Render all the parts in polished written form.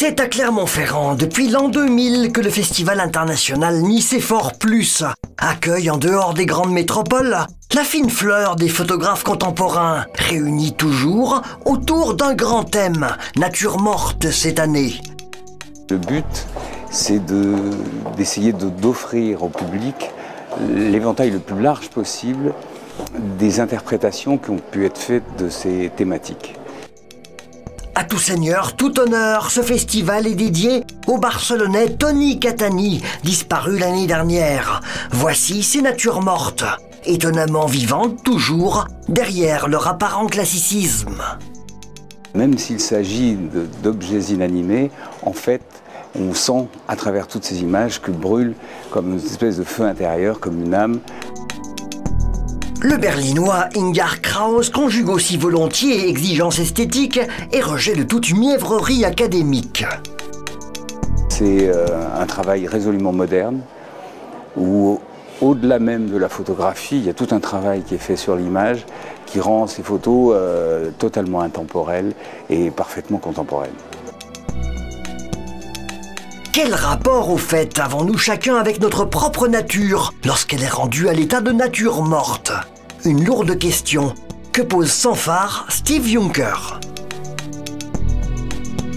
C'est à Clermont-Ferrand, depuis l'an 2000, que le Festival international Nicéphore Plus accueille en dehors des grandes métropoles la fine fleur des photographes contemporains, réunis toujours autour d'un grand thème, nature morte cette année. Le but, c'est d'essayer d'offrir au public l'éventail le plus large possible des interprétations qui ont pu être faites de ces thématiques. À tout seigneur, tout honneur, ce festival est dédié au Barcelonais Tony Catani, disparu l'année dernière. Voici ces natures mortes, étonnamment vivantes toujours, derrière leur apparent classicisme. Même s'il s'agit d'objets inanimés, en fait, on sent à travers toutes ces images que brûle comme une espèce de feu intérieur, comme une âme. Le berlinois Ingar Kraus conjugue aussi volontiers exigence esthétique et rejet de toute mièvrerie académique. C'est un travail résolument moderne, où au-delà même de la photographie, il y a tout un travail qui est fait sur l'image, qui rend ces photos totalement intemporelles et parfaitement contemporaines. Quel rapport, au fait, avons-nous chacun avec notre propre nature, lorsqu'elle est rendue à l'état de nature morte? Une lourde question que pose sans phare Steve Juncker.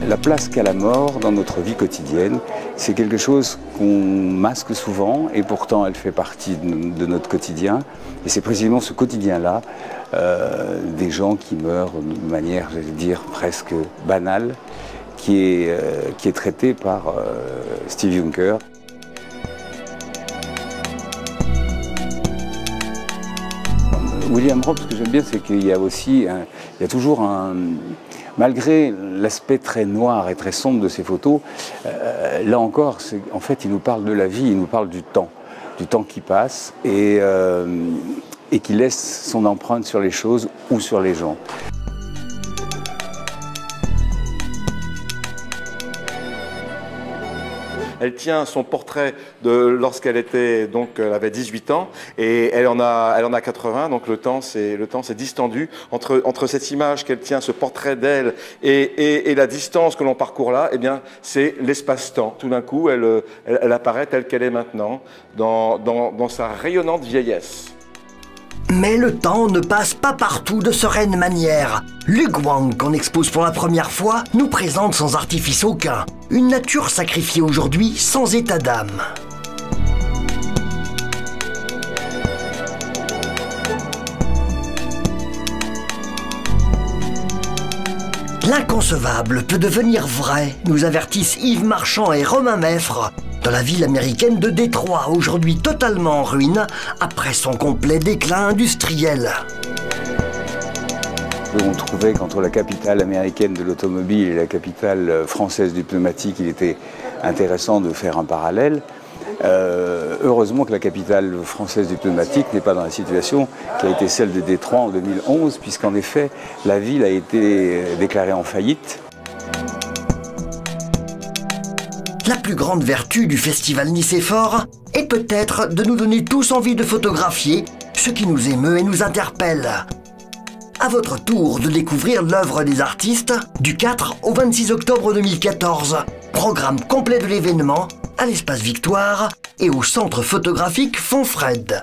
La place qu'a la mort dans notre vie quotidienne, c'est quelque chose qu'on masque souvent et pourtant elle fait partie de notre quotidien. Et c'est précisément ce quotidien-là, des gens qui meurent de manière, je vais dire, presque banale, qui est traité par Steve Juncker. William Robb, ce que j'aime bien, c'est qu'il y a aussi, il y a toujours malgré l'aspect très noir et très sombre de ces photos, là encore, en fait, il nous parle de la vie, il nous parle du temps qui passe et qui laisse son empreinte sur les choses ou sur les gens. Elle tient son portrait de lorsqu'elle était, donc elle avait 18 ans et elle en a 80, donc le temps s'est distendu entre cette image qu'elle tient, ce portrait d'elle et la distance que l'on parcourt là, eh bien c'est l'espace-temps. Tout d'un coup, elle apparaît telle qu'elle est maintenant, dans sa rayonnante vieillesse. Mais le temps ne passe pas partout de sereine manière. Lu Guang, qu'on expose pour la première fois, nous présente sans artifice aucun une nature sacrifiée aujourd'hui sans état d'âme. L'inconcevable peut devenir vrai, nous avertissent Yves Marchand et Romain Meffre, dans la ville américaine de Détroit, aujourd'hui totalement en ruine, après son complet déclin industriel. On trouvait qu'entre la capitale américaine de l'automobile et la capitale française du pneumatique, il était intéressant de faire un parallèle. Heureusement que la capitale française du pneumatique n'est pas dans la situation qui a été celle de Détroit en 2011, puisqu'en effet, la ville a été déclarée en faillite. La plus grande vertu du festival Nicéphore est peut-être de nous donner tous envie de photographier ce qui nous émeut et nous interpelle. À votre tour de découvrir l'œuvre des artistes du 4 au 26 octobre 2014. Programme complet de l'événement à l'Espace Victoire et au Centre photographique Fonfred.